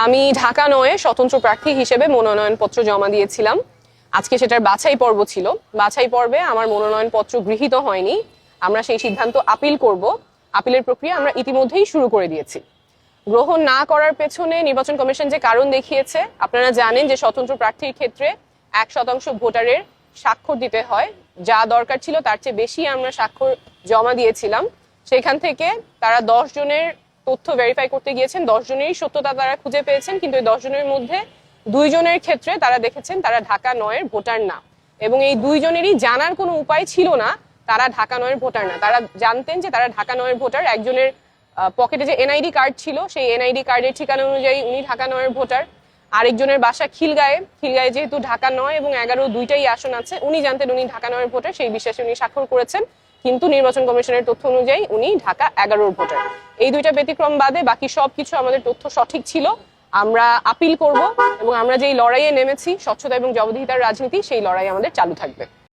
আমি ঢাকা ৯-এ স্বতন্ত্র প্রার্থী হিসেবে মনোনয়নপত্র জমা দিয়েছিলাম। আজকে সেটার বাছাই পর্ব ছিল। বাছাই পর্বে আমার মনোনয়নপত্র গৃহীত হয়নি। আমরা সেই সিদ্ধান্ত আপিল করব। আপিলের প্রক্রিয়া আমরা ইতিমধ্যেই শুরু করে দিয়েছি। গ্রহণ না করার পেছনে নির্বাচন কমিশন যে কারণ দেখিয়েছে, আপনারা জানেন যে স্বতন্ত্র প্রার্থীর ক্ষেত্রে 1% ভোটারের স্বাক্ষর দিতে হয়। যা দরকার ছিল তার চেয়ে বেশি আমরা স্বাক্ষর জমা দিয়েছিলাম। সেখান থেকে তারা 10 জনের তথ্য ভেরিফাই করতে গিয়েছেন, 10 জনেরই সত্যতা তারা খুঁজে পেয়েছেন, কিন্তু এই 10 জনের মধ্যে 2 জনের ক্ষেত্রে তারা দেখেছেন তারা ঢাকা 9-এর ভোটার না, এবং এই 2 জনেরই জানার কোনো উপায় ছিল না তারা ঢাকা 9-এর ভোটার না। তারা জানতেন যে তারা ঢাকা 9-এর ভোটার। একজনের পকেটে যে এনআইডি কার্ড ছিল, সেই এনআইডি কার্ডের ঠিকানা অনুযায়ী উনি ঢাকা 9-এর ভোটার। আরেকজনের বাসা খিলগাঁয়ে যেহেতু ঢাকা 9 এবং 11 দুইটাই আসন আছে, উনি জানতেন উনি ঢাকা 9-এর ভোটার, সেই বিশ্বাসে উনি স্বাক্ষর করেছেন, কিন্তু নির্বাচন কমিশনের তথ্য অনুযায়ী উনি ঢাকা 11-র ভোটার। এই দুইটা ব্যতিক্রম বাদে বাকি সবকিছু আমাদের তথ্য সঠিক ছিল। আমরা আপিল করব এবং আমরা যেই লড়াইয়ে নেমেছি, স্বচ্ছতা এবং জবাবদিহিতার রাজনীতি, সেই লড়াই আমাদের চালু থাকবে।